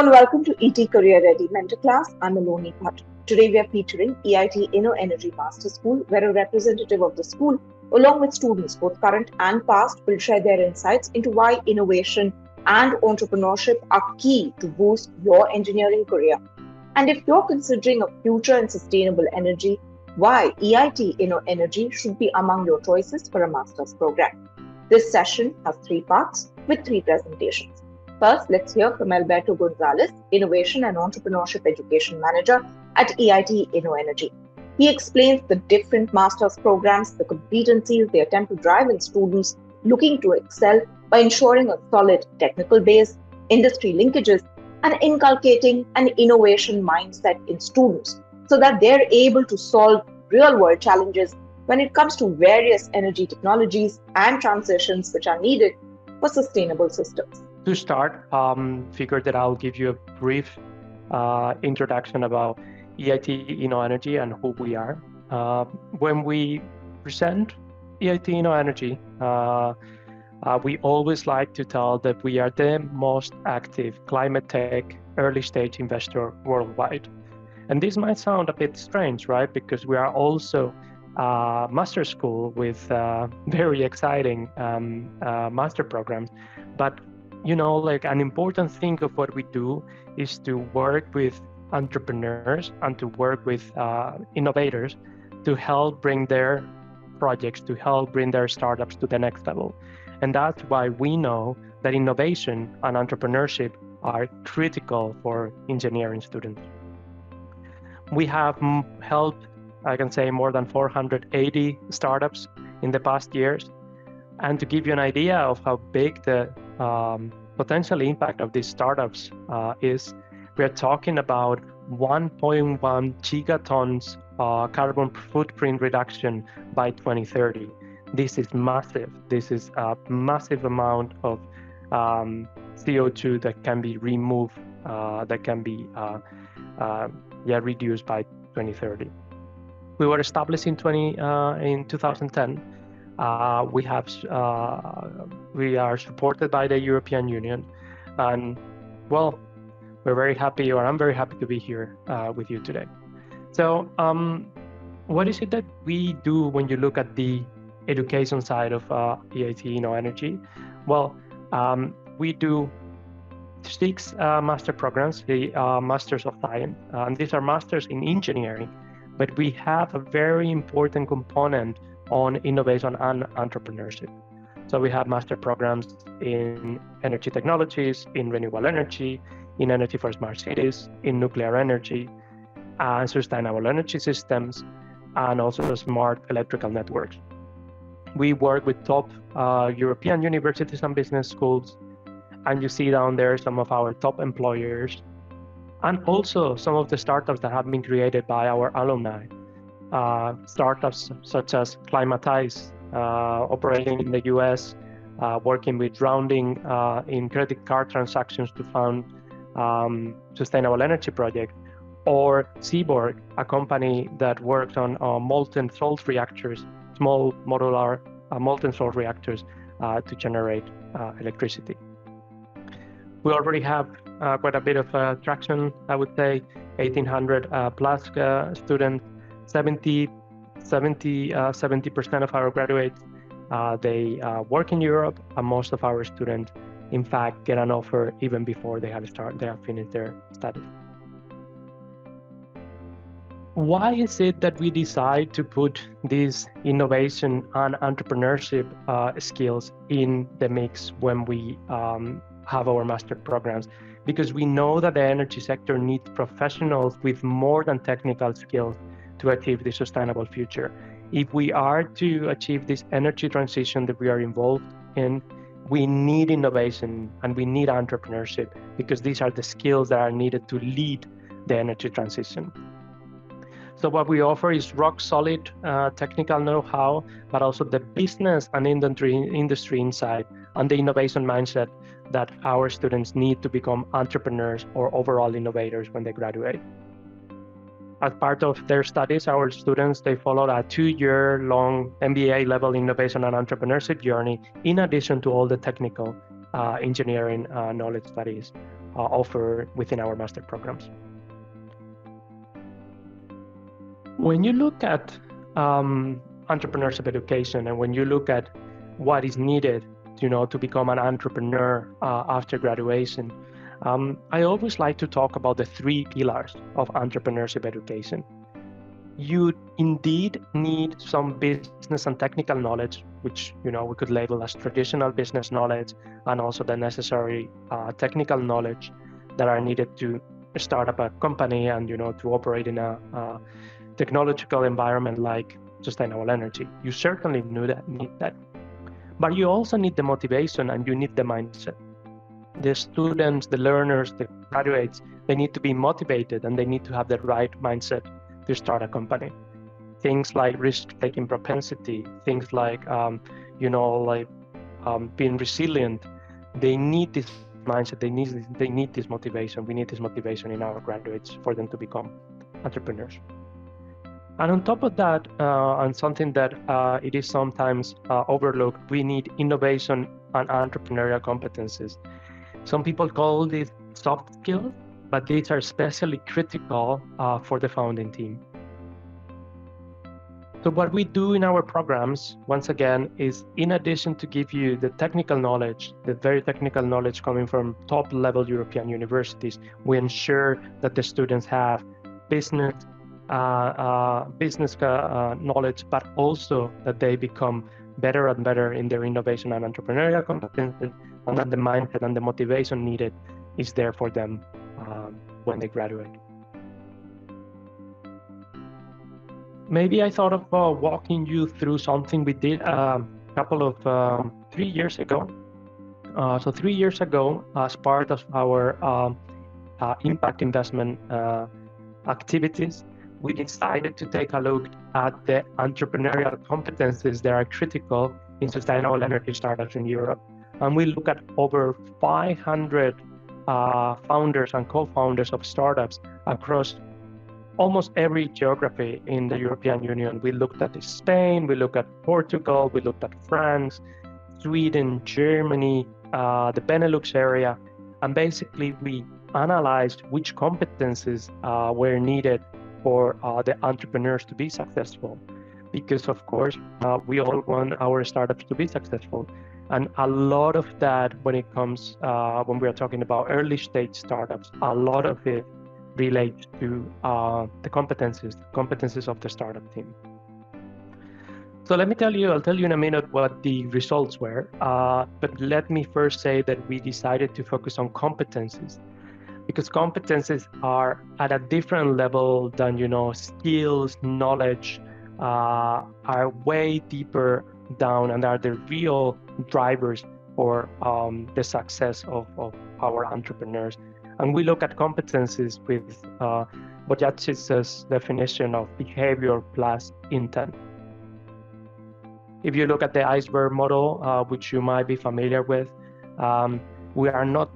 and welcome to ET Career Ready Mentor Class. I'm Alumni. Today we are featuring EIT InnoEnergy Master School, where a representative of the school, along with students, both current and past, will share their insights into why innovation and entrepreneurship are key to boost your engineering career. And if you're considering a future in sustainable energy, why EIT InnoEnergy should be among your choices for a master's program. This session has three parts with three presentations. First, let's hear from Alberto Gonzalez, Innovation and Entrepreneurship Education Manager at EIT InnoEnergy. He explains the different master's programs, the competencies they attempt to drive in students looking to excel by ensuring a solid technical base, industry linkages, and inculcating an innovation mindset in students so that they're able to solve real-world challenges when it comes to various energy technologies and transitions which are needed for sustainable systems. To start, figured that I'll give you a brief introduction about EIT InnoEnergy and who we are. When we present EIT InnoEnergy, we always like to tell that we are the most active climate tech early stage investor worldwide. And this might sound a bit strange, right? Because we are also a master school with very exciting master programs. But like an important thing of what we do is to work with entrepreneurs and to work with innovators to help bring their projects, to help bring their startups to the next level. And that's why we know that innovation and entrepreneurship are critical for engineering students. We have helped, I can say, more than 480 startups in the past years. And to give you an idea of how big the potential impact of these startups is, we are talking about 1.1 gigatons carbon footprint reduction by 2030. This is massive. This is a massive amount of CO2 that can be removed, that can be reduced by 2030. We were established in 2010. We are supported by the European Union, and well, we're very happy, or I'm very happy to be here with you today. So, what is it that we do when you look at the education side of EIT InnoEnergy? Well, we do 6 master programs, the Masters of Science, and these are masters in engineering, but we have a very important component on innovation and entrepreneurship. So we have master programs in energy technologies, in renewable energy, in energy for smart cities, in nuclear energy, and sustainable energy systems, and also smart electrical networks. We work with top European universities and business schools, and you see down there some of our top employers, and also some of the startups that have been created by our alumni. Startups such as Climatize, operating in the US, working with rounding in credit card transactions to fund sustainable energy projects, or Seaborg, a company that works on molten salt reactors, small modular molten salt reactors to generate electricity. We already have quite a bit of traction, I would say, 1,800 plus students. 70% of our graduates, they work in Europe, and most of our students, in fact, get an offer even before they have finished their studies. Why is it that we decide to put these innovation and entrepreneurship skills in the mix when we have our master programs? Because we know that the energy sector needs professionals with more than technical skills to achieve the sustainable future. If we are to achieve this energy transition that we are involved in, we need innovation and we need entrepreneurship, because these are the skills that are needed to lead the energy transition. So what we offer is rock solid technical know-how, but also the business and industry insight and the innovation mindset that our students need to become entrepreneurs or overall innovators when they graduate. As part of their studies, our students, they followed a 2-year-long MBA level innovation and entrepreneurship journey, in addition to all the technical engineering knowledge studies offer within our master programs. When you look at entrepreneurship education, and when you look at what is needed, to become an entrepreneur after graduation, I always like to talk about the 3 pillars of entrepreneurship education. You indeed need some business and technical knowledge, which we could label as traditional business knowledge, and also the necessary technical knowledge that are needed to start up a company and to operate in a technological environment like sustainable energy. You certainly need that. But you also need the motivation and you need the mindset. The students, the learners, the graduates, they need to be motivated and they need to have the right mindset to start a company. Things like risk-taking propensity, things like, being resilient, they need this mindset, they need this motivation. We need this motivation in our graduates for them to become entrepreneurs. And on top of that, and something that it is sometimes overlooked, we need innovation and entrepreneurial competencies. Some people call these soft skills, but these are especially critical for the founding team. So what we do in our programs, once again, is in addition to give you the technical knowledge, the very technical knowledge coming from top-level European universities, we ensure that the students have business knowledge, but also that they become better and better in their innovation and entrepreneurial competences, and that the mindset and the motivation needed is there for them when they graduate. Maybe I thought of walking you through something we did a couple of 3 years ago. So 3 years ago, as part of our impact investment activities, we decided to take a look at the entrepreneurial competencies that are critical in sustainable energy startups in Europe. And we look at over 500 founders and co-founders of startups across almost every geography in the European Union. We looked at Spain, we looked at Portugal, we looked at France, Sweden, Germany, the Benelux area, and basically we analyzed which competencies were needed for the entrepreneurs to be successful. Because of course, we all want our startups to be successful. And a lot of that, when it comes, when we are talking about early stage startups, a lot of it relates to the competencies of the startup team. So I'll tell you in a minute what the results were. But let me first say that we decided to focus on competencies, because competencies are at a different level than, skills, knowledge, are way deeper down and are the real drivers for the success of our entrepreneurs. And we look at competencies with Bojaczic's definition of behavior plus intent. If you look at the iceberg model, which you might be familiar with, we are not,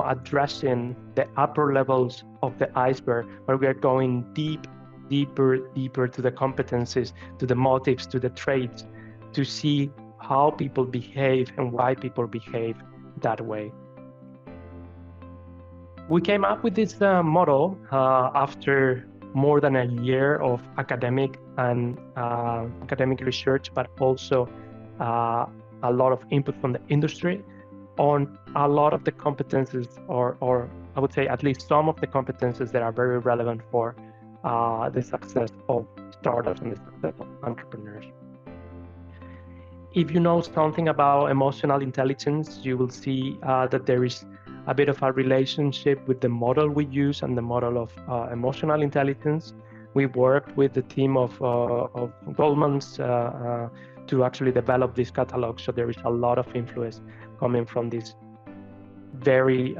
addressing the upper levels of the iceberg, but we are going deeper to the competencies, to the motives, to the traits, to see how people behave and why people behave that way. We came up with this model after more than a year of academic research, but also a lot of input from the industry on a lot of the competencies, or I would say at least some of the competencies that are very relevant for the success of startups and the success of entrepreneurs. If you know something about emotional intelligence, you will see that there is a bit of a relationship with the model we use and the model of emotional intelligence. We worked with the team of Goldman's to actually develop this catalog. So there is a lot of influence coming from this very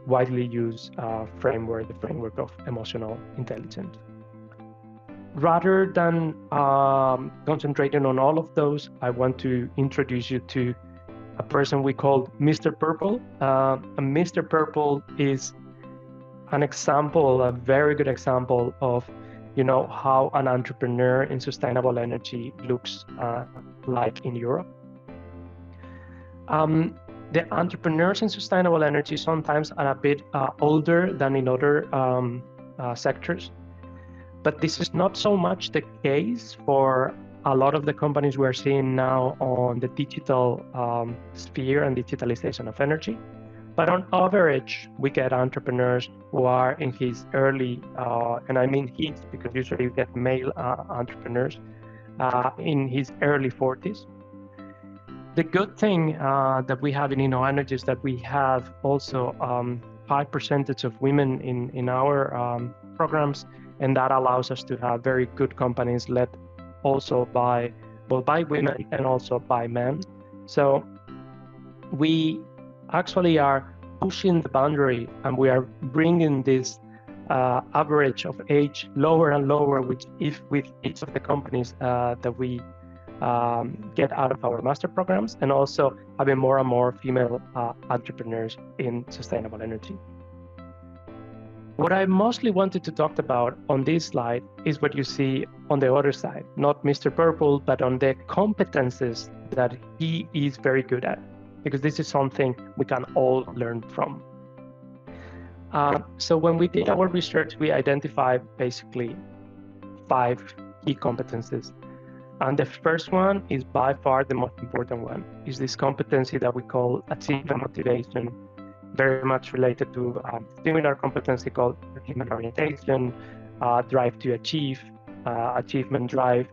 widely used framework, the framework of emotional intelligence. Rather than concentrating on all of those, I want to introduce you to a person we call Mr. Purple. And Mr. Purple is an example, a very good example of, how an entrepreneur in sustainable energy looks like in Europe. The entrepreneurs in sustainable energy sometimes are a bit older than in other sectors, but this is not so much the case for a lot of the companies we're seeing now on the digital sphere and digitalization of energy. But on average, we get entrepreneurs who are in his early, and I mean his because usually you get male entrepreneurs in his early 40s. The good thing that we have in InnoEnergy is that we have also high percentage of women in our programs, and that allows us to have very good companies led also by women and also by men. So we actually are pushing the boundary, and we are bringing this average of age lower and lower, with each of the companies that we get out of our master programs, and also having more and more female entrepreneurs in sustainable energy. What I mostly wanted to talk about on this slide is what you see on the other side, not Mr. Purple, but on the competences that he is very good at, because this is something we can all learn from. So when we did our research, we identified basically 5 key competences. And the first one is by far the most important one, is this competency that we call achievement motivation, very much related to a similar competency called human orientation, drive to achieve, achievement drive.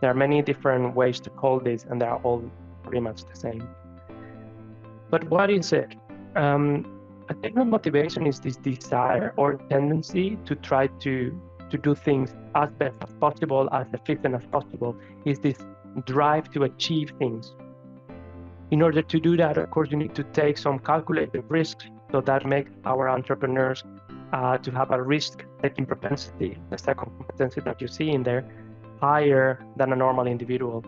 There are many different ways to call this, and they are all pretty much the same. But what is it? Achievement motivation is this desire or tendency to try to do things as best as possible, as efficient as possible, is this drive to achieve things. In order to do that, of course, you need to take some calculated risks, so that makes our entrepreneurs to have a risk-taking propensity, the second competency that you see in there, higher than a normal individual.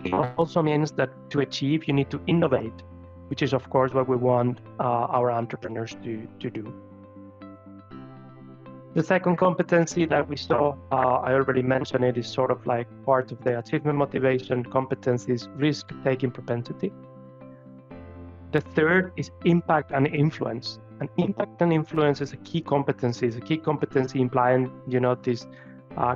It also means that to achieve, you need to innovate, which is, of course, what we want our entrepreneurs to do. The second competency that we saw, I already mentioned it, is sort of like part of the achievement motivation competencies, risk-taking propensity. The third is impact and influence. And impact and influence is a key competency. It's a key competency implying, this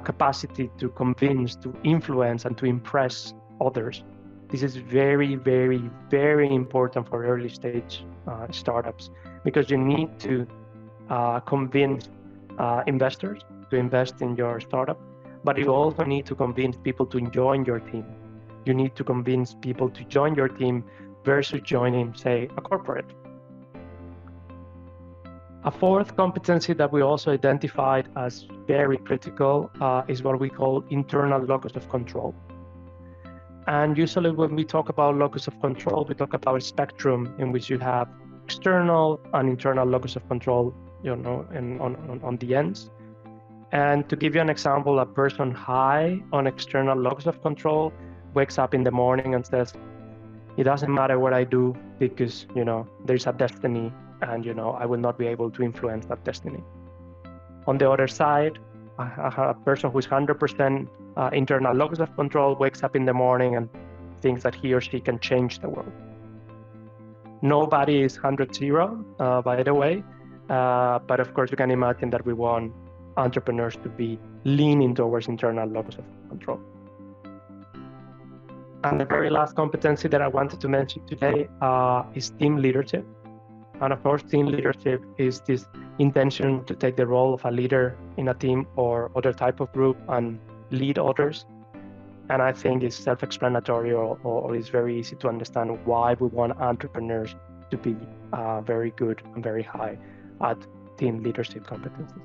capacity to convince, to influence, and to impress others. This is very, very, very important for early stage startups, because you need to convince investors to invest in your startup, but you also need to convince people to join your team. You need to convince people to join your team versus joining, say, a corporate. A fourth competency that we also identified as very critical is what we call internal locus of control. And usually when we talk about locus of control, we talk about a spectrum in which you have external and internal locus of control, on the ends. And to give you an example, a person high on external locus of control wakes up in the morning and says, it doesn't matter what I do because, there's a destiny and, I will not be able to influence that destiny. On the other side, a person who's 100% internal locus of control wakes up in the morning and thinks that he or she can change the world. Nobody is 100-0, by the way. But of course, you can imagine that we want entrepreneurs to be leaning towards internal locus of control. And the very last competency that I wanted to mention today is team leadership. And of course, team leadership is this intention to take the role of a leader in a team or other type of group and lead others. And I think it's self-explanatory or it's very easy to understand why we want entrepreneurs to be very good and very high at team leadership competencies.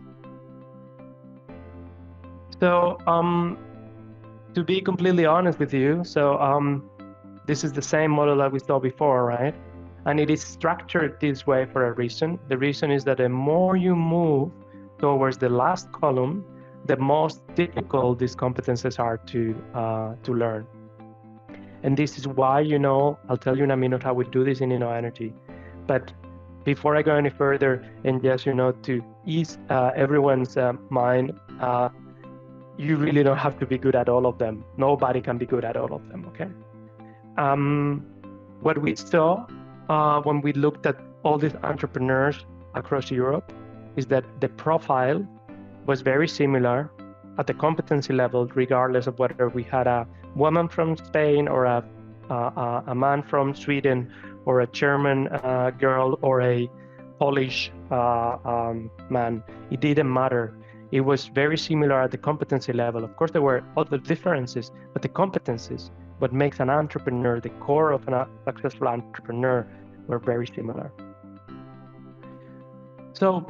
So to be completely honest with you, this is the same model that we saw before, right? And it is structured this way for a reason. The reason is that the more you move towards the last column, the most difficult these competences are to learn. And this is why, I'll tell you in a minute how we do this in InnoEnergy. But before I go any further, and just, to ease everyone's mind, you really don't have to be good at all of them. Nobody can be good at all of them, okay? What we saw when we looked at all these entrepreneurs across Europe is that the profile was very similar at the competency level, regardless of whether we had a woman from Spain or a man from Sweden or a German girl or a Polish man. It didn't matter. It was very similar at the competency level. Of course, there were other differences, but the competencies, what makes an entrepreneur, the core of a successful entrepreneur, were very similar. So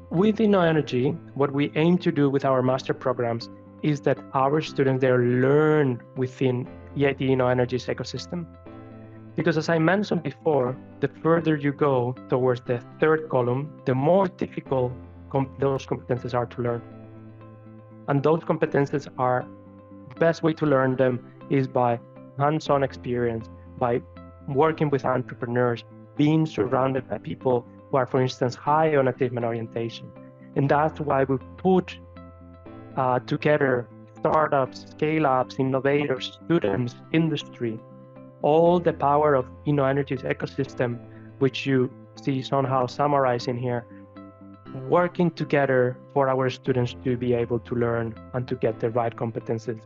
with InnoEnergy, what we aim to do with our master programs is that our students, they learn within EIT InnoEnergy's ecosystem. Because as I mentioned before, the further you go towards the third column, the more difficult those competences are to learn. And those competences are, the best way to learn them is by hands-on experience, by working with entrepreneurs, being surrounded by people who are, for instance, high on achievement orientation. And that's why we put together startups, scale-ups, innovators, students, industry, all the power of InnoEnergy's ecosystem, which you see somehow summarizing here, working together for our students to be able to learn and to get the right competences.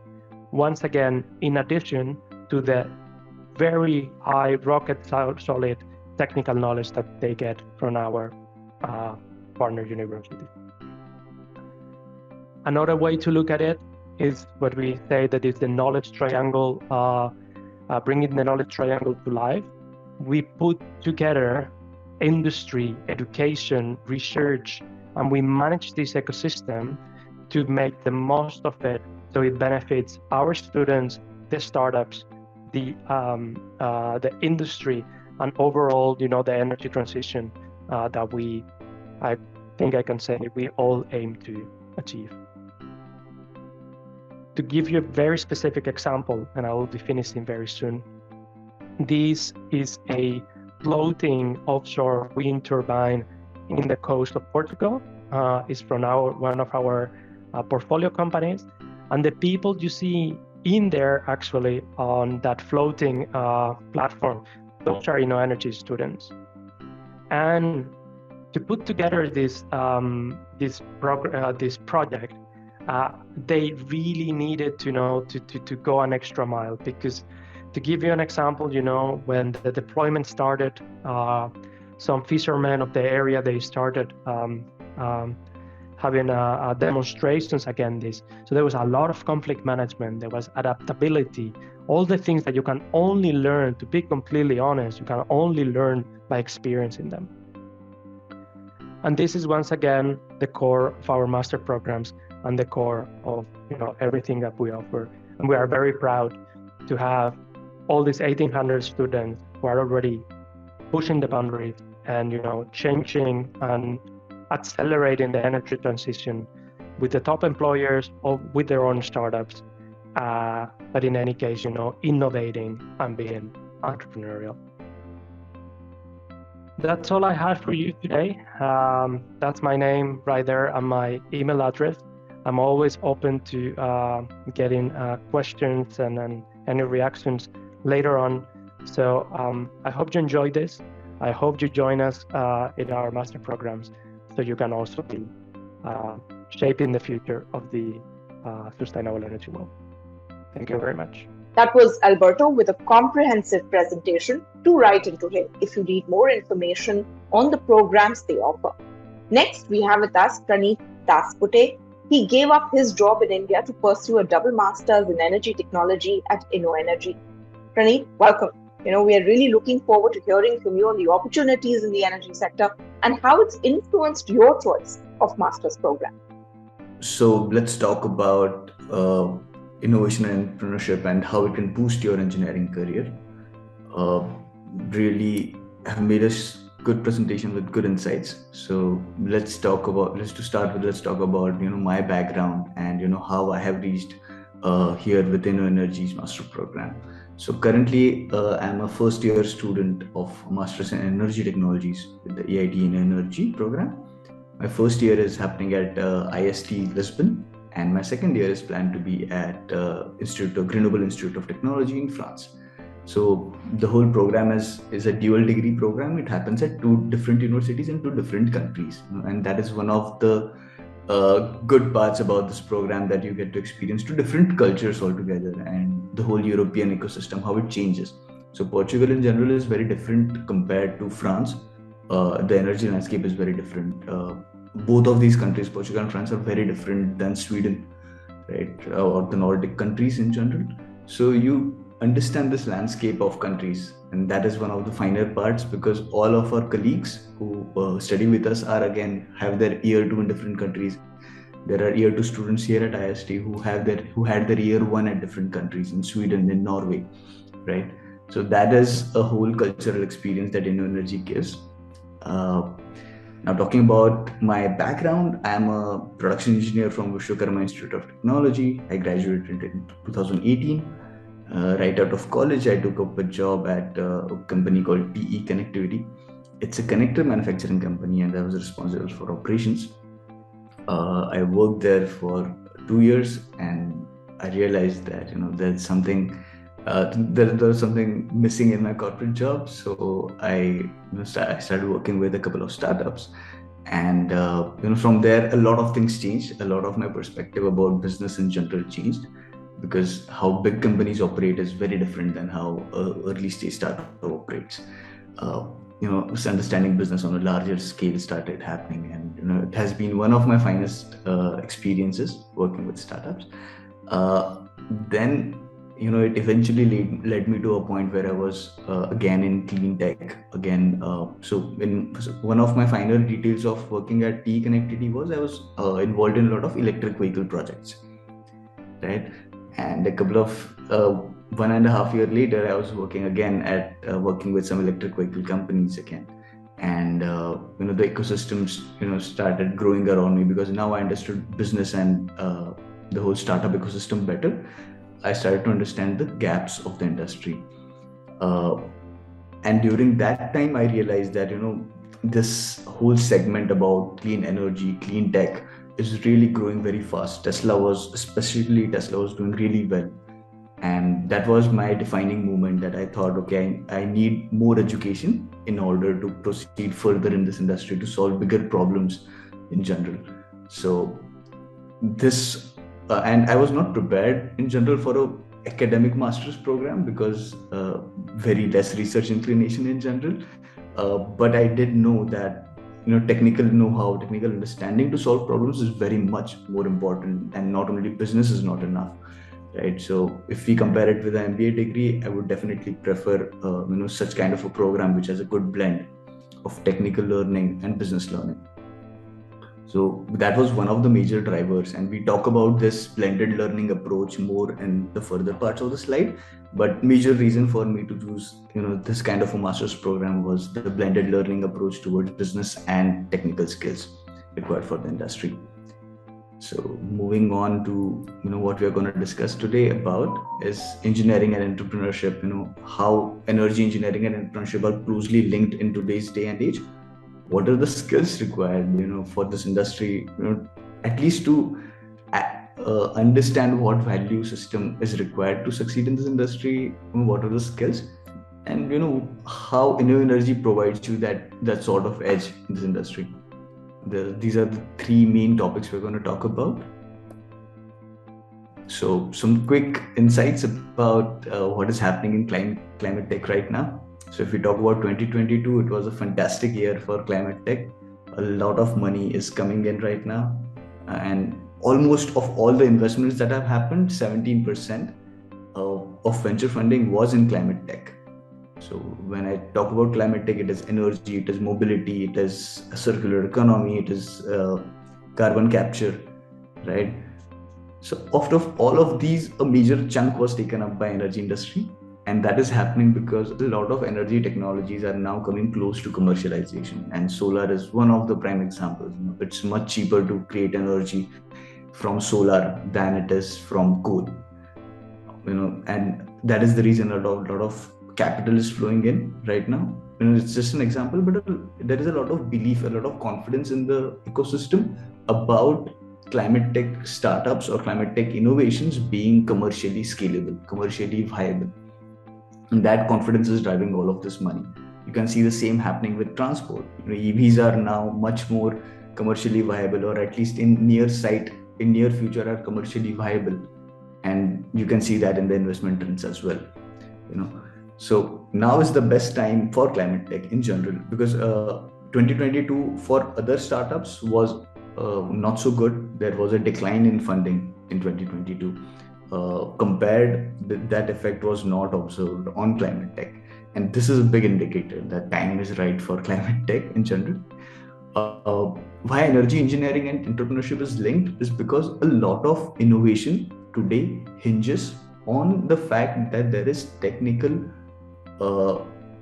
Once again, in addition to the very high rocket solid technical knowledge that they get from our partner universities. Another way to look at it is what we say that is the knowledge triangle, bringing the knowledge triangle to life. We put together industry, education, research, and we manage this ecosystem to make the most of it so it benefits our students, the startups, the industry, and overall, the energy transition that I think I can say we all aim to achieve. To give you a very specific example, and I will be finishing very soon, this is a floating offshore wind turbine in the coast of Portugal. It's from one of our portfolio companies. And the people you see in there actually on that floating platform, those are InnoEnergy students. And to put together this project, they really needed to go an extra mile, because to give you an example, when the deployment started, some fishermen of the area, they started having demonstrations against this. So there was a lot of conflict management, there was adaptability, all the things that you can only learn, to be completely honest, you can only learn by experiencing them. And this is once again the core of our master programs and the core of everything that we offer. And we are very proud to have all these 1,800 students who are already pushing the boundaries and changing and accelerating the energy transition with the top employers or with their own startups, but in any case, innovating and being entrepreneurial. That's all I have for you today. That's my name right there and my email address. I'm always open to getting questions and any reactions later on. So I hope you enjoyed this. I hope you join us in our master programs so you can also be shaping the future of the sustainable energy world. Thank you very much. That was Alberto with a comprehensive presentation. Do write into him if you need more information on the programs they offer. Next, we have with us Praneet Daspute. He gave up his job in India to pursue a double master's in energy technology at InnoEnergy. Praneet, welcome. We are really looking forward to hearing from you on the opportunities in the energy sector and how it's influenced your choice of master's program. So let's talk about innovation and entrepreneurship and how it can boost your engineering career. Really have made a good presentation with good insights. So let's talk about my background and how I have reached here with InnoEnergy's master program. So currently I'm a first year student of Masters in Energy Technologies with the EIT InnoEnergy program. My first year is happening at IST Lisbon, and my second year is planned to be at Renewable Institute of Technology in France. So the whole program is a dual degree program. It happens at two different universities in two different countries, and that is one of the good parts about this program, that you get to experience two different cultures altogether and the whole European ecosystem, how it changes. So Portugal in general is very different compared to France. The energy landscape is very different. Both of these countries, Portugal and France, are very different than Sweden, right, or the Nordic countries in general. So you understand this landscape of countries, and that is one of the finer parts, because all of our colleagues who study with us are again have their year two in different countries. There are year two students here at IST who had their year one at different countries, in Sweden, in Norway, right? So that is a whole cultural experience that InnoEnergy gives. Now, talking about my background, I am a production engineer from Vishwakarma Institute of Technology. I graduated in 2018. Right out of college, I took up a job at a company called TE Connectivity. It's a connector manufacturing company, and I was responsible for operations. I worked there for 2 years, and I realized that there's something there was something missing in my corporate job. So I started working with a couple of startups, and from there a lot of things changed. A lot of my perspective about business in general changed, because how big companies operate is very different than how early stage startup operates. Understanding business on a larger scale started happening, and it has been one of my finest experiences working with startups. Then it eventually led me to a point where I was again in clean tech again. So one of my final details of working at T Connectivity was I was involved in a lot of electric vehicle projects, right? And a couple of 1.5 years later, I was working again at working with some electric vehicle companies again, and the ecosystems started growing around me, because now I understood business and the whole startup ecosystem better. I started to understand the gaps of the industry, and during that time, I realized that this whole segment about clean energy, clean tech is really growing very fast. Tesla was doing really well, and that was my defining moment, that I thought, okay, I need more education in order to proceed further in this industry to solve bigger problems in general. So this and I was not prepared in general for a academic master's program, because very less research inclination in general, but I did know that technical know-how, technical understanding to solve problems is very much more important, and not only business is not enough, right? So if we compare it with an MBA degree, I would definitely prefer such kind of a program which has a good blend of technical learning and business learning. So that was one of the major drivers, and we talk about this blended learning approach more in the further parts of the slide. But major reason for me to choose this kind of a master's program was the blended learning approach towards business and technical skills required for the industry. So moving on to what we are going to discuss today about is engineering and entrepreneurship. How energy engineering and entrepreneurship are closely linked in today's day and age. What are the skills required for this industry, at least to understand what value system is required to succeed in this industry? What are the skills, and how InnoEnergy provides you that sort of edge in this industry. These are the three main topics we're going to talk about. So some quick insights about what is happening in climate tech right now. So if we talk about 2022, it was a fantastic year for climate tech. A lot of money is coming in right now, and almost of all the investments that have happened, 17% of venture funding was in climate tech. So when I talk about climate tech, it is energy, it is mobility, it is a circular economy, it is carbon capture, right? So out of all of these, a major chunk was taken up by energy industry. And that is happening because a lot of energy technologies are now coming close to commercialization, and solar is one of the prime examples. It's much cheaper to create energy from solar than it is from coal. And that is the reason a lot of capital is flowing in right now. It's just an example, but there is a lot of belief, a lot of confidence in the ecosystem about climate tech startups or climate tech innovations being commercially scalable, commercially viable. and that confidence is driving all of this money. You can see the same happening with transport. EVs are now much more commercially viable, or at least in near future are commercially viable, and you can see that in the investment trends as well. So now is the best time for climate tech in general, because 2022 for other startups was not so good. There was a decline in funding in 2022. That effect was not observed on climate tech, and this is a big indicator that time is right for climate tech in general. Why energy engineering and entrepreneurship is linked is because a lot of innovation today hinges on the fact that there is technical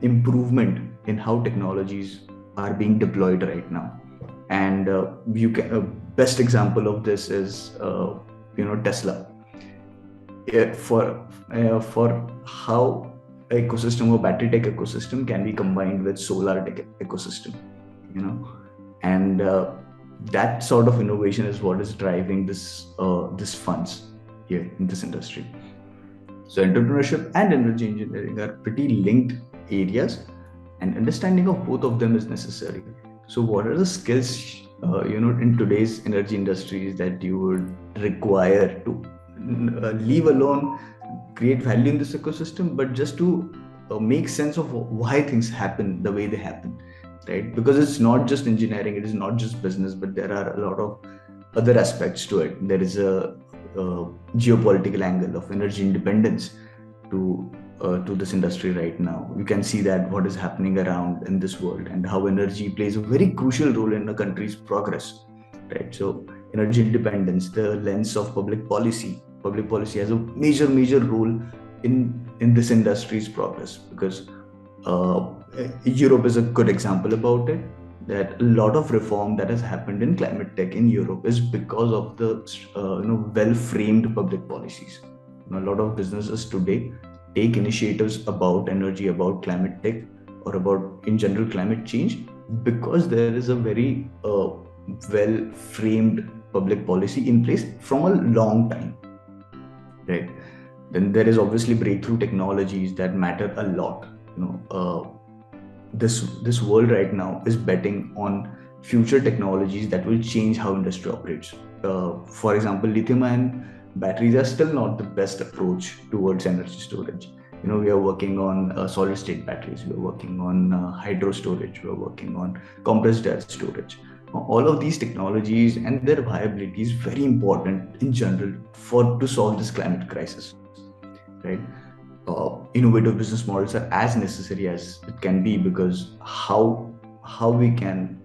improvement in how technologies are being deployed right now. And best example of this is Tesla. For how ecosystem or battery tech ecosystem can be combined with solar tech ecosystem, and that sort of innovation is what is driving this funds here in this industry. So entrepreneurship and energy engineering are pretty linked areas, and understanding of both of them is necessary. So what are the skills in today's energy industries that you would require to leave alone create value in this ecosystem, but just to make sense of why things happen the way they happen, right? Because it's not just engineering, it is not just business, but there are a lot of other aspects to it. There is a geopolitical angle of energy independence to this industry right now. You can see that what is happening around in this world and how energy plays a very crucial role in a country's progress, right? So energy independence, the lens of public policy has a major role in this industry's progress, because Europe is a good example about it. That a lot of reform that has happened in climate tech in Europe is because of the well-framed public policies. A lot of businesses today take initiatives about energy, about climate tech, or about in general climate change, because there is a very well-framed public policy in place from a long time, right? Then there is obviously breakthrough technologies that matter a lot. This world right now is betting on future technologies that will change how industry operates. For example, lithium-ion batteries are still not the best approach towards energy storage. We are working on solid-state batteries. We are working on hydro storage. We are working on compressed air storage. All of these technologies and their viability is very important in general to solve this climate crisis, right? Innovative business models are as necessary as it can be, because how we can,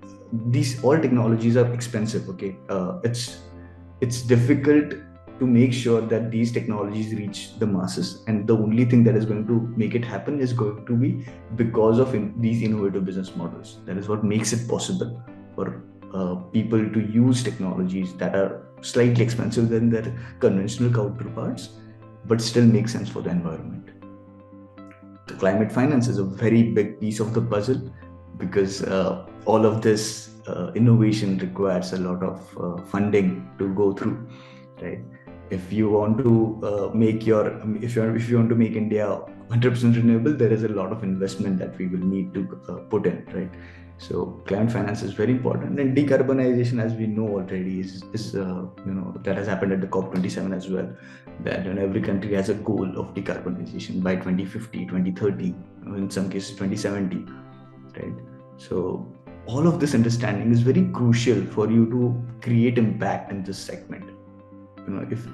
these all technologies are expensive. Okay, it's difficult to make sure that these technologies reach the masses, and the only thing that is going to make it happen is going to be because of these innovative business models. That is what makes it possible for people to use technologies that are slightly expensive than their conventional counterparts, but still make sense for the environment. The climate finance is a very big piece of the puzzle, because all of this innovation requires a lot of funding to go through, right? If you want to make India 100% renewable, there is a lot of investment that we will need to put in, right? So climate finance is very important, and decarbonization, as we know already, is that has happened at the COP27 as well. That every country has a goal of decarbonization by 2050, 2030, in some cases 2070, right? So all of this understanding is very crucial for you to create impact in this segment.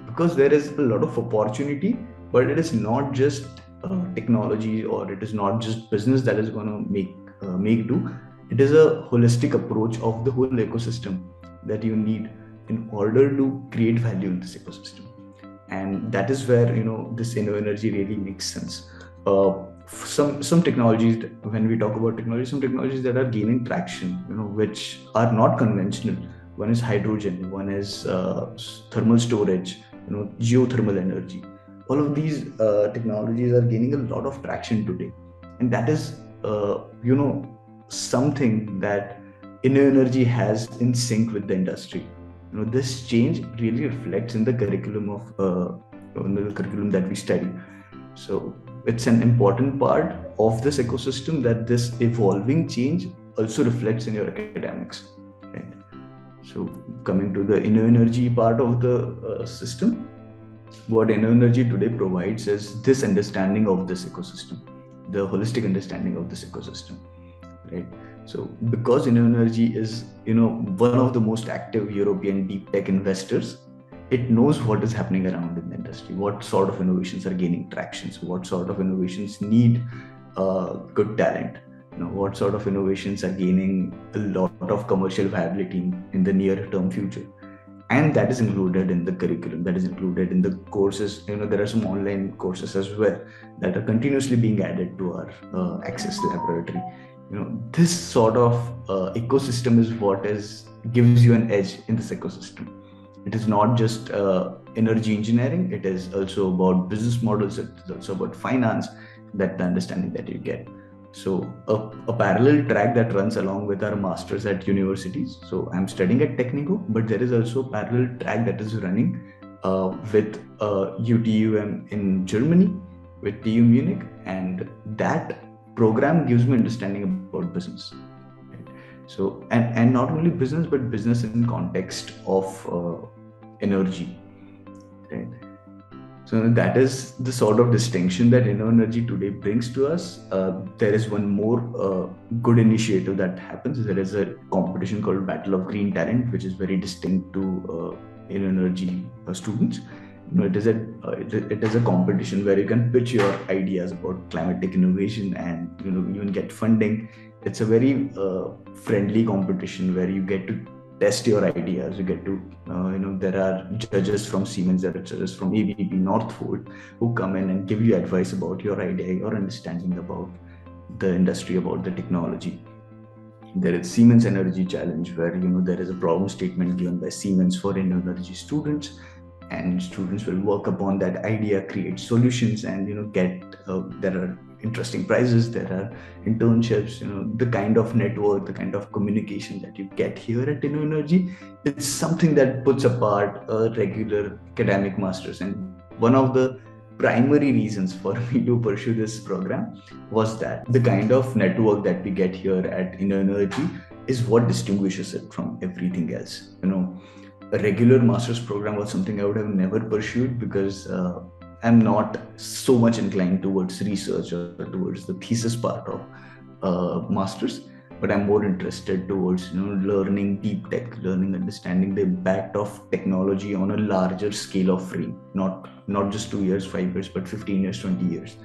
Because there is a lot of opportunity, but it is not just technology, or it is not just business that is going to make do. It is a holistic approach of the whole ecosystem that you need in order to create value in this ecosystem. And that is where this InnoEnergy really makes sense. Some technologies, when we talk about technology, some technologies that are gaining traction, which are not conventional. One is hydrogen, one is thermal storage, geothermal energy. All of these technologies are gaining a lot of traction today, and that is something that InnoEnergy has in sync with the industry. This change really reflects in the curriculum that we study. So it's an important part of this ecosystem that this evolving change also reflects in your academics, right? So coming to the InnoEnergy part of the system, what InnoEnergy today provides is this understanding of this ecosystem, the holistic understanding of this ecosystem, right? So because InnoEnergy is, one of the most active European deep tech investors, it knows what is happening around in the industry, what sort of innovations are gaining traction, so what sort of innovations need good talent, what sort of innovations are gaining a lot of commercial viability in the near term future. And that is included in the curriculum, that is included in the courses. There are some online courses as well that are continuously being added to our access laboratory. This sort of ecosystem is what gives you an edge in this ecosystem. It is not just energy engineering, it is also about business models, it is also about finance, that the understanding that you get. So a parallel track that runs along with our masters at universities. So I'm studying at Technico, but there is also a parallel track that is running with UTUM in Germany, with TU Munich, and that program gives me understanding about business. Right? So and not only business, but business in context of energy. Right? So that is the sort of distinction that InnoEnergy today brings to us. There is one more good initiative that happens. There is a competition called Battle of Green Talent, which is very distinct to InnoEnergy students. It is a competition where you can pitch your ideas about climatic innovation and even get funding. It's a very friendly competition where you get to test your ideas. You get to, there are judges from Siemens, there are judges from ABB, Northvolt, who come in and give you advice about your idea, your understanding about the industry, about the technology. There is Siemens Energy Challenge, where there is a problem statement given by Siemens for InnoEnergy students, and students will work upon that idea, create solutions, and get there are interesting prizes, there are internships, the kind of network, the kind of communication that you get here at InnoEnergy. It's something that puts apart a regular academic masters. And one of the primary reasons for me to pursue this program was that the kind of network that we get here at InnoEnergy is what distinguishes it from everything else. A regular master's program was something I would have never pursued because I'm not so much inclined towards research or towards the thesis part of masters, but I'm more interested towards learning deep tech, learning, understanding the impact of technology on a larger scale of frame, not just 2 years, 5 years, but 15 years, 20 years.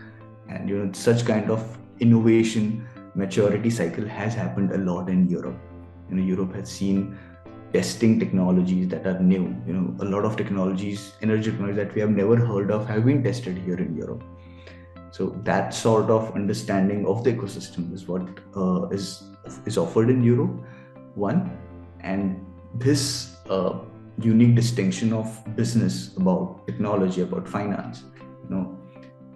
And such kind of innovation maturity cycle has happened a lot in Europe. Europe has seen testing technologies that are new. A lot of technologies, energy technologies that we have never heard of have been tested here in Europe. So that sort of understanding of the ecosystem is what is offered in Europe, one. And this unique distinction of business about technology, about finance,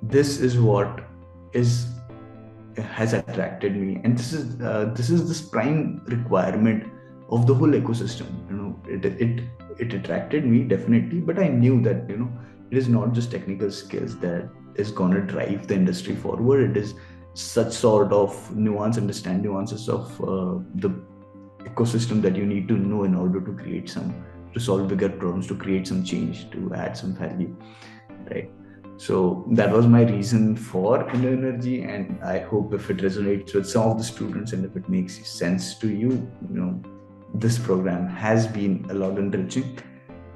this is what has attracted me, and this is this prime requirement of the whole ecosystem. It attracted me definitely, but I knew that it is not just technical skills that is going to drive the industry forward. It is such sort of nuances of the ecosystem that you need to know in order to solve bigger problems, to create some change, to add some value, right? So that was my reason for InnoEnergy, and I hope if it resonates with some of the students and if it makes sense to you, this program has been a lot enriching.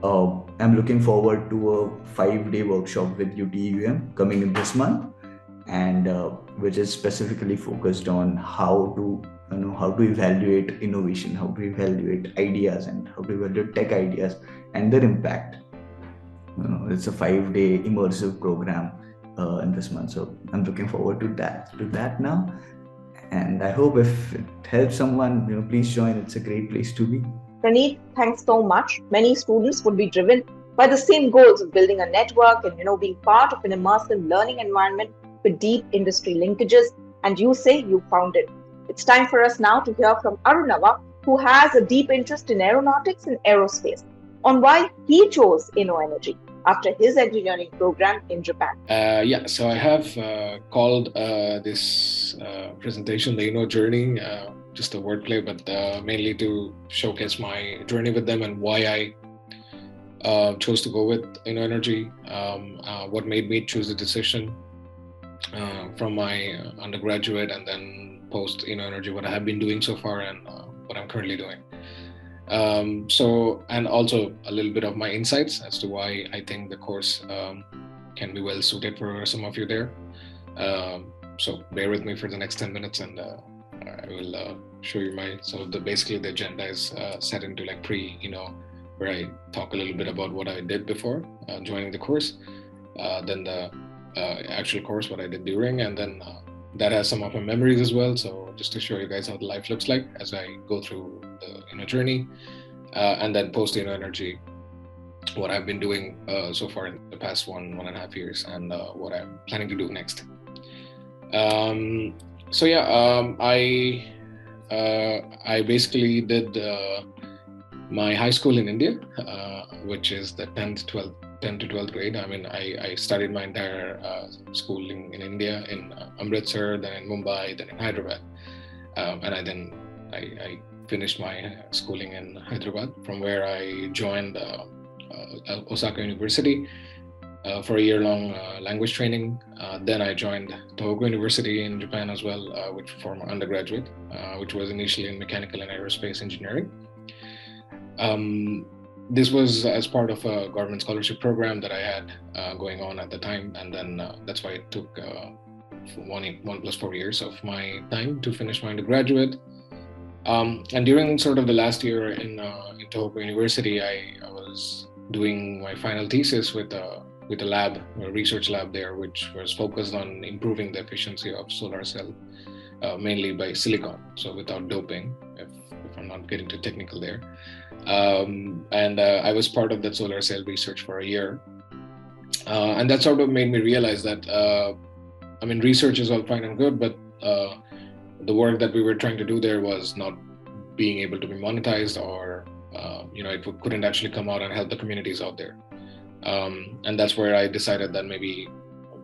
I'm looking forward to a 5-day workshop with UTUM coming in this month, and which is specifically focused on how to evaluate innovation, how to evaluate ideas, and how to evaluate tech ideas and their impact. It's a 5-day immersive program in this month, so I'm looking forward to that now. And I hope if it helps someone, please join. It's a great place to be. Praneet, thanks so much. Many students would be driven by the same goals of building a network and being part of an immersive learning environment with deep industry linkages. And you say you found it. It's time for us now to hear from Arunava, who has a deep interest in aeronautics and aerospace, on why he chose InnoEnergy. after his engineering program in Japan. So I have called this presentation the Inno Journey, just a wordplay, but mainly to showcase my journey with them and why I chose to go with InnoEnergy, what made me choose the decision from my undergraduate and then post InnoEnergy, what I have been doing so far and what I'm currently doing. And also a little bit of my insights as to why I think the course can be well suited for some of you there. So bear with me for the next 10 minutes and I will show you basically the agenda is set into like where I talk a little bit about what I did before joining the course, then the actual course, what I did during, and then that has some of my memories as well. So just to show you guys how the life looks like as I go through the inner journey, and then post InnoEnergy, what I've been doing so far in the past 1.5 years, and what I'm planning to do next. I basically did my high school in India, which is the 10th to 12th grade. I mean, I studied my entire schooling in India, in Amritsar, then in Mumbai, then in Hyderabad. And I finished my schooling in Hyderabad, from where I joined Osaka University for a year-long language training. Then I joined Tohoku University in Japan as well, which for my undergraduate, which was initially in mechanical and aerospace engineering. This was as part of a government scholarship program that I had going on at the time, and then that's why it took 1 plus 4 years of my time to finish my undergraduate. And during sort of the last year in Tohoku University, I was doing my final thesis with a research lab there, which was focused on improving the efficiency of solar cell, mainly by silicon, so without doping, if I'm not getting too technical there. I was part of that solar cell research for a year. And that sort of made me realize that, research is all fine and good, but the work that we were trying to do there was not being able to be monetized, or, it couldn't actually come out and help the communities out there. And that's where I decided that maybe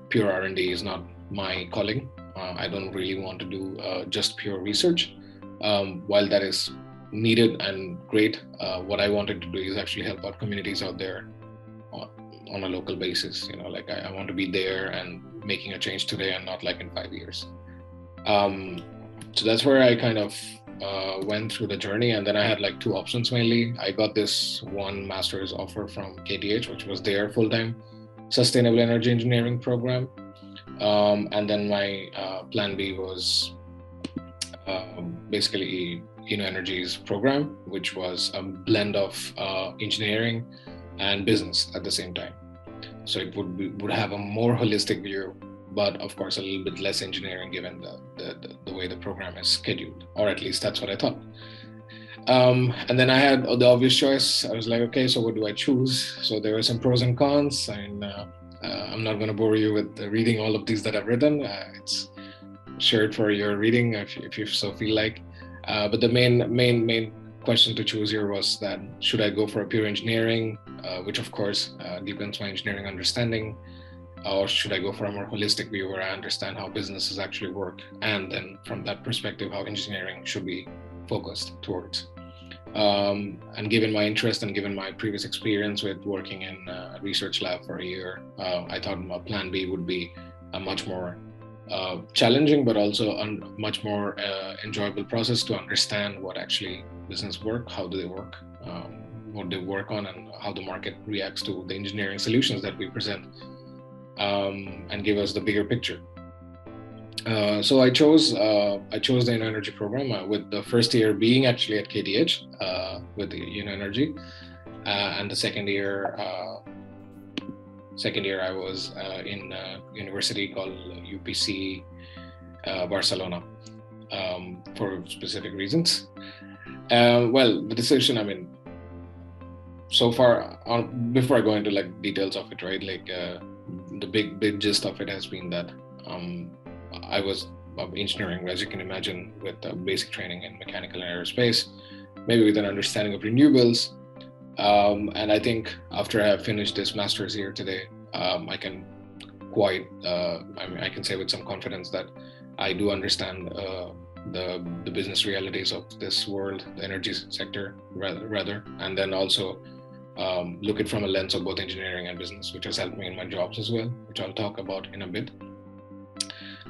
pure R&D is not my calling. I don't really want to do just pure research. While that is needed and great, what I wanted to do is actually help out communities out there on a local basis. I want to be there and making a change today and not like in 5 years. So that's where I kind of went through the journey, and then I had like two options mainly. I got this one master's offer from KTH, which was their full-time sustainable energy engineering program. And then my plan B was basically InnoEnergy's program, which was a blend of engineering and business at the same time. So it would have a more holistic view, but of course a little bit less engineering given the way the program is scheduled, or at least that's what I thought. And then I had the obvious choice. I was like, okay, so what do I choose? So there were some pros and cons, and I'm not going to bore you with reading all of these that I've written. It's shared for your reading if you so feel like. But the main question to choose here was that, should I go for a pure engineering, which of course deepens my engineering understanding, or should I go for a more holistic view where I understand how businesses actually work, and then from that perspective, how engineering should be focused towards. And given my interest and given my previous experience with working in a research lab for a year, I thought my plan B would be a much more challenging, but also a much more enjoyable process to understand what actually business work, how do they work, what they work on, and how the market reacts to the engineering solutions that we present, and give us the bigger picture. So I chose the InnoEnergy program, with the first year being actually at KTH with the InnoEnergy, and the second year I was in a university called UPC Barcelona for specific reasons. Well, the decision, so far, before I go into like details of it, right? Like the big gist of it has been that I was engineering, as you can imagine, with basic training in mechanical and aerospace, maybe with an understanding of renewables. And I think after I have finished this master's here today, I can I can say with some confidence that I do understand the business realities of this world, the energy sector rather, and then also look it from a lens of both engineering and business, which has helped me in my jobs as well, which I'll talk about in a bit.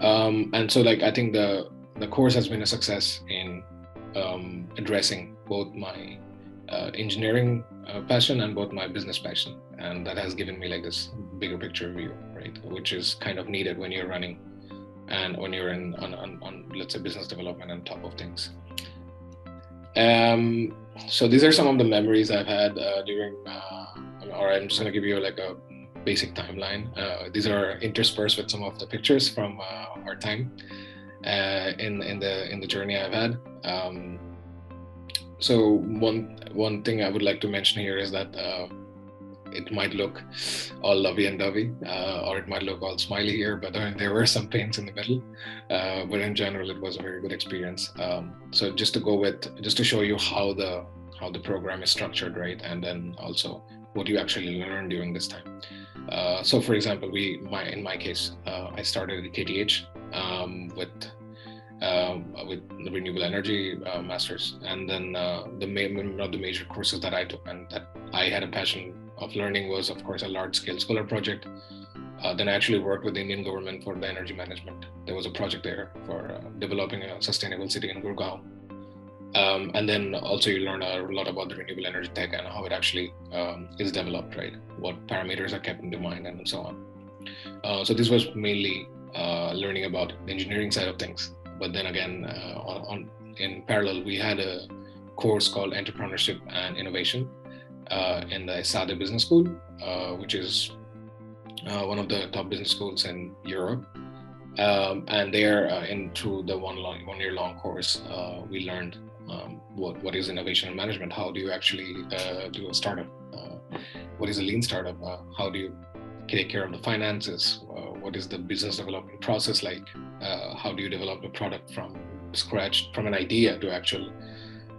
And so I think the course has been a success in addressing both my engineering passion and both my business passion, and that has given me this bigger picture view, right, which is kind of needed when you're running and when you're on let's say business development on top of things. So these are some of the memories I've had during or I'm just going to give you a basic timeline. These are interspersed with some of the pictures from our time in the journey I've had. So one thing I would like to mention here is that it might look all lovey-dovey, or it might look all smiley here, but there were some pains in the middle. But in general, it was a very good experience. So just to show you how the program is structured, right, and then also what you actually learn during this time. So, for example, in my case, I started at KTH with the renewable energy masters, and then one of the major courses that I took and that I had a passion of learning was, of course, a large-scale solar project. Then I actually worked with the Indian government for the energy management. There was a project there for developing a sustainable city in Gurgaon. And then also you learn a lot about the renewable energy tech and how it actually is developed, right? What parameters are kept in mind and so on. So this was mainly learning about the engineering side of things. But then again, in parallel, we had a course called Entrepreneurship and Innovation in the ESADE Business School, which is one of the top business schools in Europe. And there, through the one year long course, we learned what is innovation and management. How do you actually do a startup? What is a lean startup? How do you take care of the finances? What is the business development process like? How do you develop a product from scratch, from an idea to actual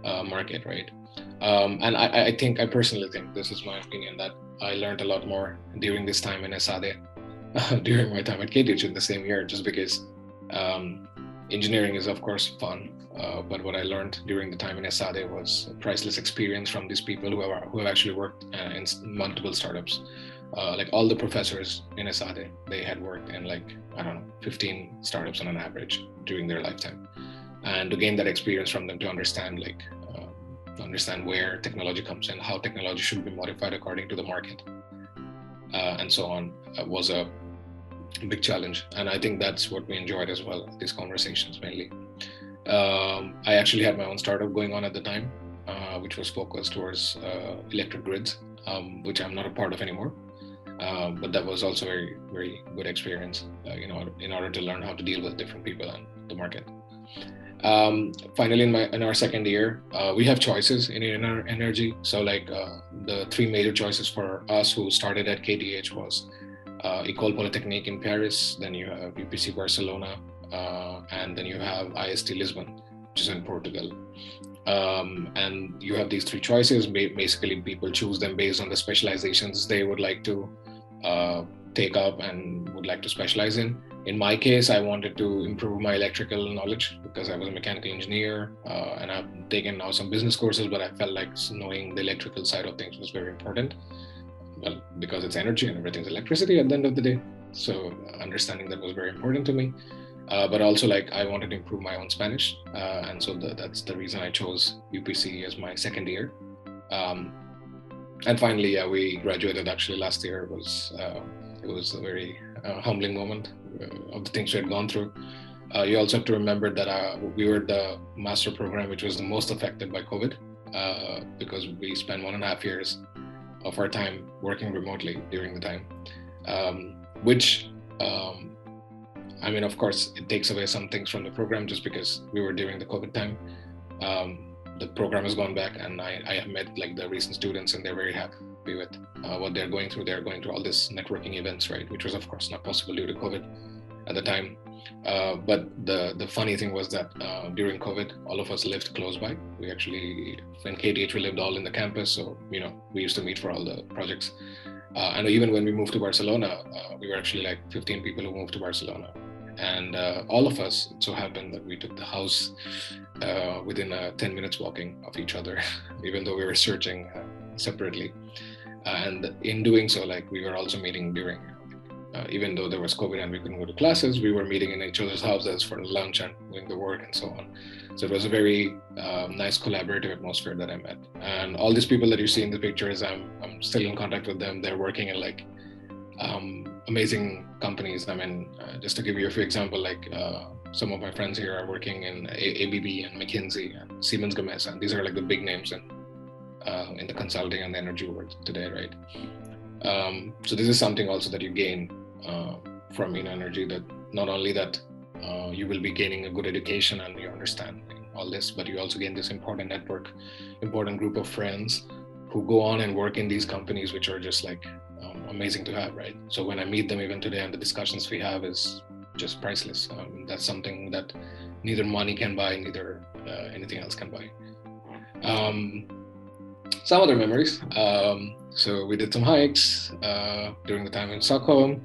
market, right? And I personally think, this is my opinion, that I learned a lot more during this time in ESADE, during my time at KTH in the same year, just because engineering is of course fun, but what I learned during the time in ESADE was a priceless experience from these people who have actually worked in multiple startups. Like all the professors in ESADE, they had worked in 15 startups on an average during their lifetime, and to gain that experience from them, to understand where technology comes in, how technology should be modified according to the market, and so on, was a big challenge. And I think that's what we enjoyed as well, these conversations mainly. I actually had my own startup going on at the time, which was focused towards electric grids, which I'm not a part of anymore. But that was also very, very good experience, in order to learn how to deal with different people and the market. Finally, in our second year, we have choices in energy. So the three major choices for us who started at KTH was École Polytechnique in Paris, then you have UPC Barcelona, and then you have IST Lisbon, which is in Portugal. And you have these three choices. Basically, people choose them based on the specializations they would like to take up and would like to specialize in. In my case, I wanted to improve my electrical knowledge because I was a mechanical engineer, and I've taken now some business courses, but I felt like knowing the electrical side of things was very important. Well, because it's energy and everything's electricity at the end of the day. So understanding that was very important to me. But also I wanted to improve my own Spanish. And so that's the reason I chose UPC as my second year. And finally, we graduated actually last year. It was a very humbling moment of the things we had gone through. You also have to remember that we were the master program which was the most affected by COVID, because we spent 1.5 years of our time working remotely during the time, which of course, it takes away some things from the program just because we were during the COVID time. The program has gone back, and I have met the recent students, and they're very happy with what they're going through. They're going through all these networking events, right? Which was, of course, not possible due to COVID. at the time. But the funny thing was that during COVID, all of us lived close by. We actually, in KTH, we lived all in the campus. So, we used to meet for all the projects. And even when we moved to Barcelona, we were actually like 15 people who moved to Barcelona. And all of us, it so happened that we took the house within 10 minutes walking of each other, even though we were searching separately. And in doing so, like, we were also meeting during, even though there was COVID and we couldn't go to classes, we were meeting in each other's houses for lunch and doing the work and so on. So it was a very nice collaborative atmosphere that I met. And all these people that you see in the pictures, I'm still in contact with them. They're working in like amazing companies. I mean, just to give you a few examples, like some of my friends here are working in ABB and McKinsey and Siemens Gamesa, and these are like the big names in the consulting and the energy world today, right? So this is something also that you gain from InnoEnergy, that not only that you will be gaining a good education and you understand all this, but you also gain this important network, important group of friends who go on and work in these companies, which are just like amazing to have, right? So when I meet them even today and the discussions we have is just priceless. That's something that neither money can buy, neither anything else can buy. Some other memories. So we did some hikes during the time in Stockholm.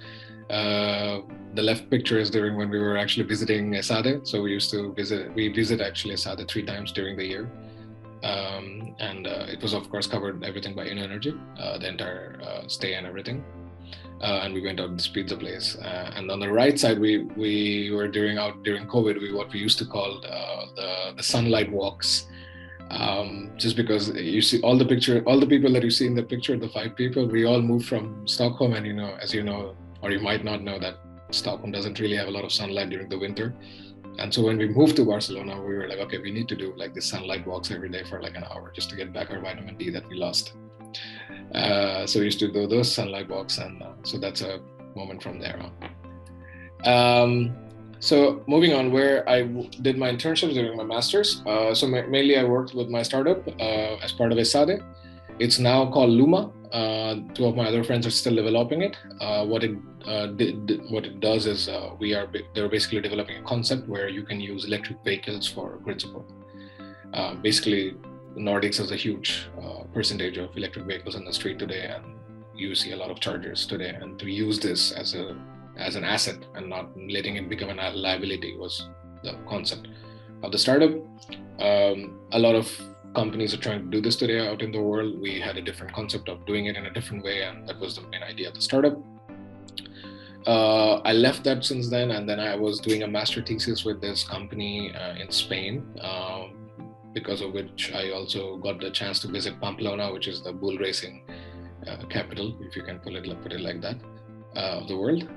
The left picture is during when we were actually visiting Esade. So we visit actually Esade 3 times during the year. And it was of course covered everything by InnoEnergy, the entire stay and everything. And we went out to this pizza place. And on the right side, we were during COVID, what we used to call the sunlight walks. Just because you see all the people that you see in the picture, the 5 people, we all moved from Stockholm, and as you know, or you might not know, that Stockholm doesn't really have a lot of sunlight during the winter. And so when we moved to Barcelona, we were like, okay, we need to do like the sunlight walks every day for like an hour just to get back our vitamin D that we lost. So we used to do those sunlight walks, and so that's a moment from there on. So moving on, where I did my internships during my master's. So mainly I worked with my startup as part of Esade. It's now called Luma. 2 of my other friends are still developing it. What it does is they're basically developing a concept where you can use electric vehicles for grid support. Basically, Nordics has a huge percentage of electric vehicles on the street today, and you see a lot of chargers today. And to use this as an asset and not letting it become a liability was the concept of the startup. A lot of companies are trying to do this today out in the world. We had a different concept of doing it in a different way, and that was the main idea of the startup. I left that since then, and then I was doing a master thesis with this company in Spain, because of which I also got the chance to visit Pamplona, which is the bull racing capital, if you can put it like that, of the world.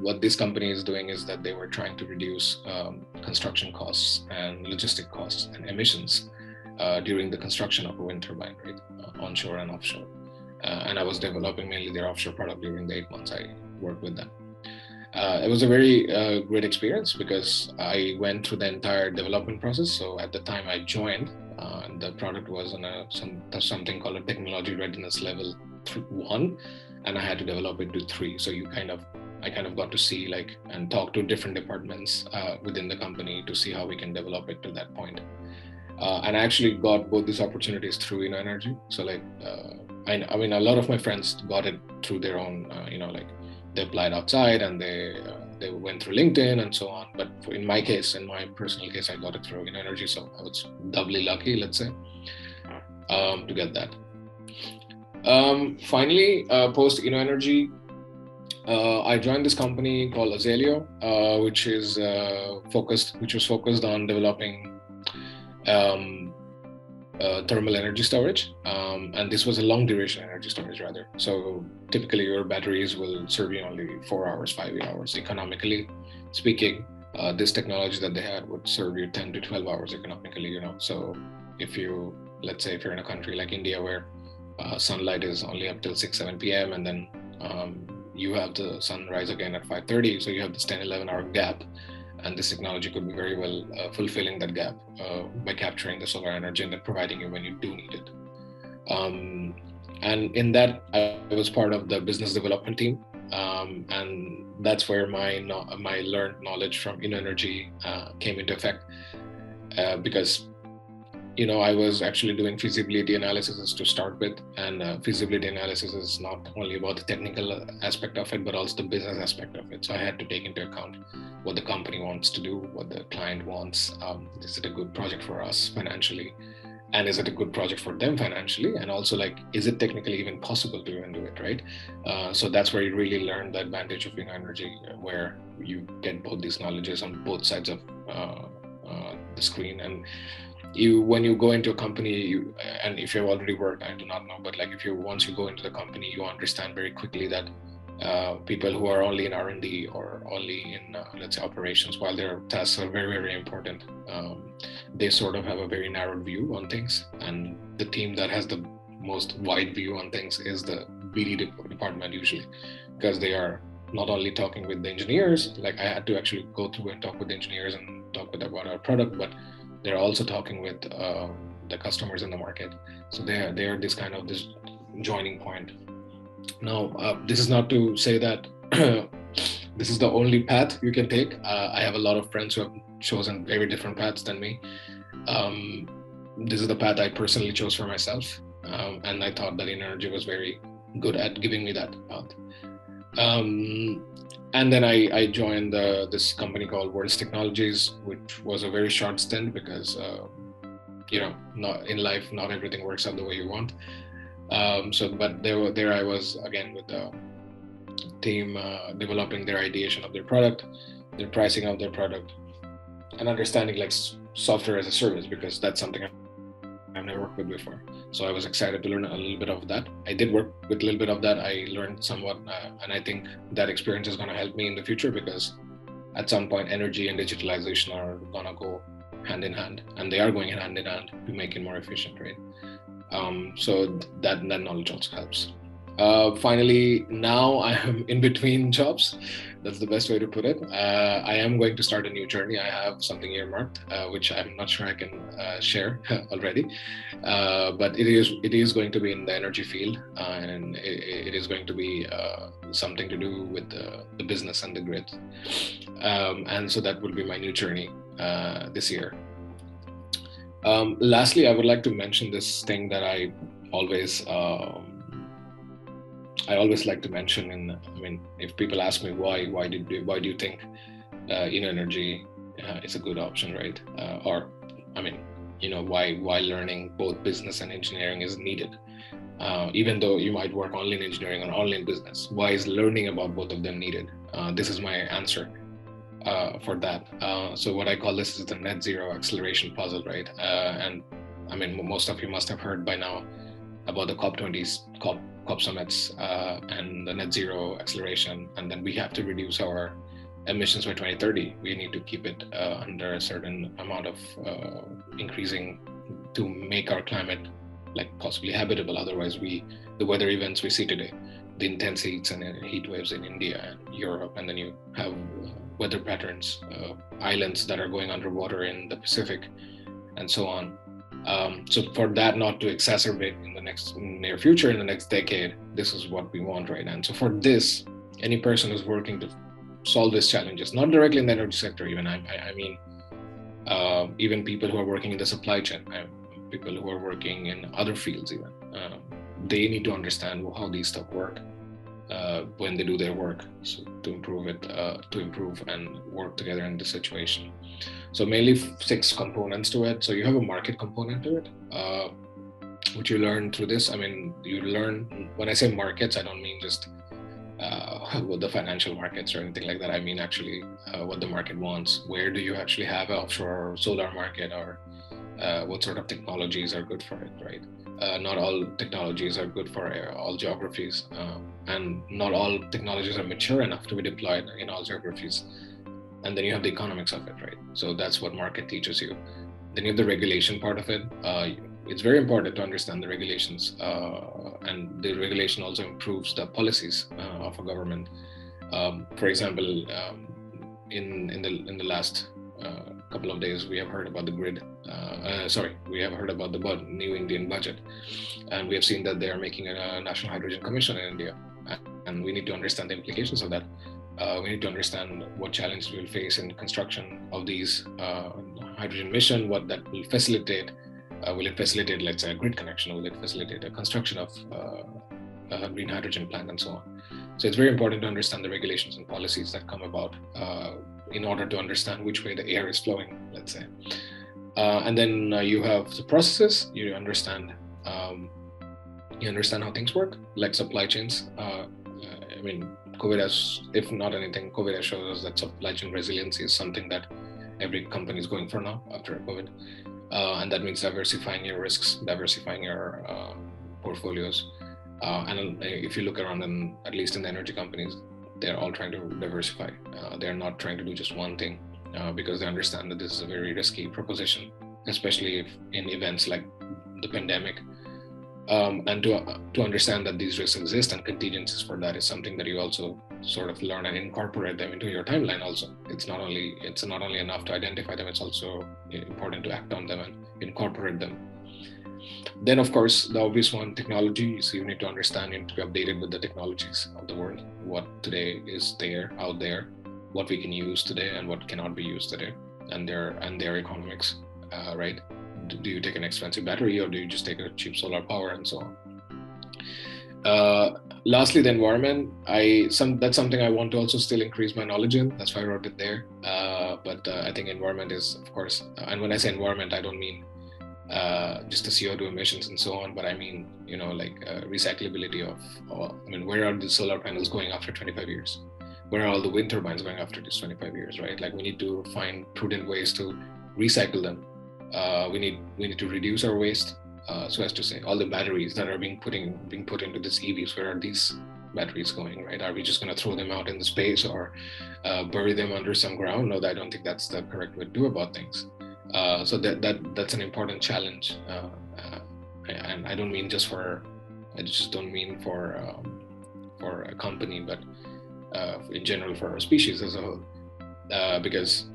What this company is doing is that they were trying to reduce construction costs and logistic costs and emissions during the construction of a wind turbine, right? Onshore and offshore. And I was developing mainly their offshore product during the 8 months I worked with them. It was a very great experience because I went through the entire development process. So at the time I joined, the product was on something called a technology readiness level 1, and I had to develop it to 3. So I kind of got to see and talk to different departments within the company to see how we can develop it to that point. And I actually got both these opportunities through InnoEnergy. So I mean, a lot of my friends got it through their own, they applied outside and they went through LinkedIn and so on. But in my personal case, I got it through InnoEnergy. So I was doubly lucky, let's say, to get that. Finally, post InnoEnergy, I joined this company called Azaleo, which was focused on developing thermal energy storage, and this was a long duration energy storage rather. So typically your batteries will serve you only 4 hours, 5 hours. Economically speaking, this technology that they had would serve you 10 to 12 hours economically, So let's say if you're in a country like India where sunlight is only up till 6-7 p.m. and then you have the sunrise again at 5:30, so you have this 10-11 hour gap. And this technology could be very well fulfilling that gap by capturing the solar energy and then providing you when you do need it. And in that, I was part of the business development team. and that's where my learned knowledge from InnoEnergy came into effect, because I was actually doing feasibility analysis to start with, and feasibility analysis is not only about the technical aspect of it, but also the business aspect of it. So I had to take into account what the company wants to do, what the client wants. Is it a good project for us financially? And is it a good project for them financially? And also, like, is it technically even possible to even do it, right? So that's where you really learn the advantage of InnoEnergy, where you get both these knowledges on both sides of the screen. And when you go into a company, and if you've already worked, I do not know, but like once you go into the company, you understand very quickly that people who are only in R&D or only in let's say operations, while their tasks are very, very important, they sort of have a very narrow view on things. And the team that has the most wide view on things is the BD department usually, because they are not only talking with the engineers, like I had to actually go through and talk with the engineers and talk with about our product, but they're also talking with the customers in the market. So they are this joining point. Now, this is not to say that this is the only path you can take. I have a lot of friends who have chosen very different paths than me. This is the path I personally chose for myself, and I thought that InnoEnergy was very good at giving me that path. And then I joined this company called Worlds Technologies, which was a very short stint because, not in life, not everything works out the way you want. But there I was again with the team developing their ideation of their product, their pricing of their product, and understanding like software as a service, because that's something I've never worked with before. So I was excited to learn a little bit of that. I did work with a little bit of that. I learned somewhat, and I think that experience is going to help me in the future, because at some point, energy and digitalization are going to go hand in hand, and they are going hand in hand to make it more efficient, right? So that knowledge also helps. Finally, now I am in between jobs. That's the best way to put it. I am going to start a new journey. I have something earmarked, which I'm not sure I can share already. But it is going to be in the energy field, and it is going to be something to do with the business and the grid. And so that will be my new journey this year. Lastly, I would like to mention this thing that I always like to mention. If people ask me why do you think InnoEnergy is a good option, right? Why learning both business and engineering is needed, even though you might work only in engineering or only in business. Why is learning about both of them needed? This is my answer for that. So what I call this is the net zero acceleration puzzle, right? And most of you must have heard by now about the COP summits and the net zero acceleration, and then we have to reduce our emissions by 2030. We need to keep it under a certain amount of increasing to make our climate like possibly habitable. Otherwise, the weather events we see today, the intense heats and heat waves in India and Europe, and then you have weather patterns, islands that are going underwater in the Pacific, and so on. So for that not to exacerbate in the near future, in the next decade, this is what we want, right? And so for this, any person who's working to solve these challenges, not directly in the energy sector, even even people who are working in the supply chain, people who are working in other fields, even they need to understand how these stuff work when they do their work, so to improve and work together in this situation. So mainly 6 components to it. So you have a market component to it, which you learn through this. You learn, when I say markets, I don't mean just what the financial markets or anything like that. I mean actually what the market wants. Where do you actually have an offshore or solar market, or what sort of technologies are good for it, right? Not all technologies are good for all geographies, and not all technologies are mature enough to be deployed in all geographies. And then you have the economics of it, right? So that's what market teaches you. Then you have the regulation part of it. It's very important to understand the regulations, and the regulation also improves the policies of a government. For example, in the last couple of days, we have heard about the grid. We have heard about the new Indian budget, and we have seen that they are making a national hydrogen commission in India. and we need to understand the implications of that. We need to understand what challenges we'll face in construction of these hydrogen mission, what that will facilitate. Will it facilitate, let's say, a grid connection? Will it facilitate a construction of a green hydrogen plant and so on? So it's very important to understand the regulations and policies that come about in order to understand which way the air is flowing, let's say. And then you have the processes. You understand how things work, like supply chains. I mean, COVID has, if not anything, COVID has shown us that supply chain resiliency is something that every company is going for now after COVID. And that means diversifying your risks, diversifying your portfolios. And if you look around, at least in the energy companies, they're all trying to diversify. They're not trying to do just one thing because they understand that this is a very risky proposition, especially if in events like the pandemic. And to understand that these risks exist and contingencies for that is something that you also sort of learn and incorporate them into your timeline also. It's not only enough to identify them, it's also important to act on them and incorporate them. Then, of course, the obvious one, technology. So you need to understand, you need to be updated with the technologies of the world, what today is out there, what we can use today and what cannot be used today, and their economics, right? Do you take an expensive battery or do you just take a cheap solar power and so on? Lastly, the environment. That's something I want to also still increase my knowledge in. That's why I wrote it there. But I think environment is, of course, and when I say environment, I don't mean just the CO2 emissions and so on, but I mean, like recyclability of, where are the solar panels going after 25 years? Where are all the wind turbines going after these 25 years, right? Like we need to find prudent ways to recycle them. We need to reduce our waste, so as to say, all the batteries that are being put into these EVs, where are these batteries going, right? Are we just going to throw them out in the space or bury them under some ground? No, I don't think that's the correct way to do about things. So that's an important challenge, and I don't mean just for a company, but in general for our species as a whole, because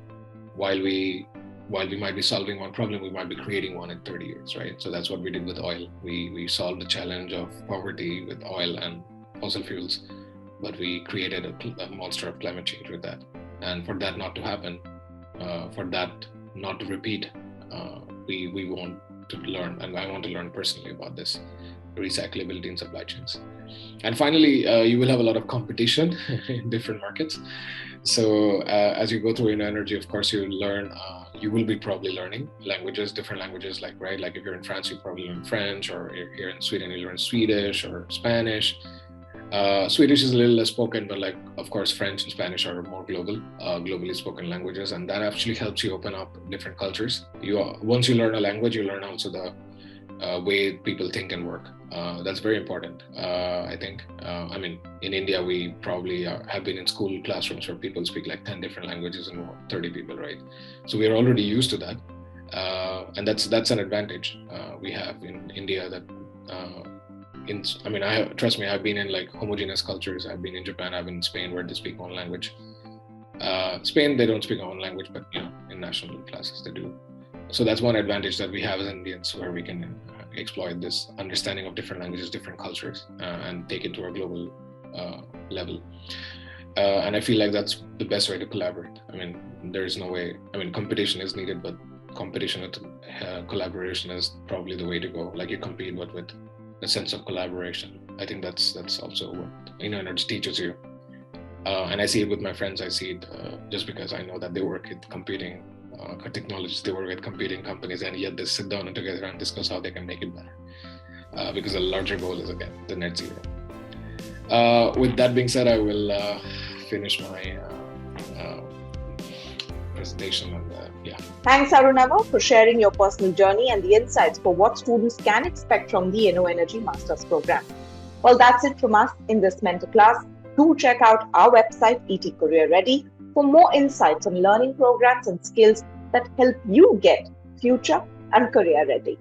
while we might be solving one problem, we might be creating one in 30 years, right? So that's what we did with oil. We solved the challenge of poverty with oil and fossil fuels, but we created a monster of climate change with that. And for that not to happen, for that not to repeat, we want to learn, and I want to learn personally about this recyclability in supply chains. And finally, you will have a lot of competition in different markets. So as you go through InnoEnergy, of course, you will be probably learning different languages, like if you're in France, you probably learn French, or you're here in Sweden, you learn Swedish or Spanish. Swedish is a little less spoken, but of course, French and Spanish are more globally spoken languages, and that actually helps you open up different cultures. Once you learn a language, you learn also the way people think and work. That's very important, I think. In India, we probably have been in school classrooms where people speak like 10 different languages and 30 people, right? So we are already used to that. And that's an advantage we have in India that, trust me, I've been in homogeneous cultures. I've been in Japan, I've been in Spain where they speak one language. Spain, they don't speak one language, but in national classes they do. So that's one advantage that we have as Indians, where we can exploit this understanding of different languages, different cultures, and take it to a global level. And I feel like that's the best way to collaborate. There is no way, competition is needed, but competition with collaboration is probably the way to go. Like you compete, but with a sense of collaboration. I think that's also what InnoEnergy teaches you. And I see it with my friends. I see it just because I know that they work with competing technologies, they work with competing companies, and yet they sit down together and discuss how they can make it better. Because the larger goal is, again, the net zero. With that being said, I will finish my presentation. And Thanks, Arunava, for sharing your personal journey and the insights for what students can expect from the InnoEnergy Masters program. Well, that's it from us in this mentor class. Do check out our website, ET Career Ready, for more insights on learning programs and skills that help you get future and career ready.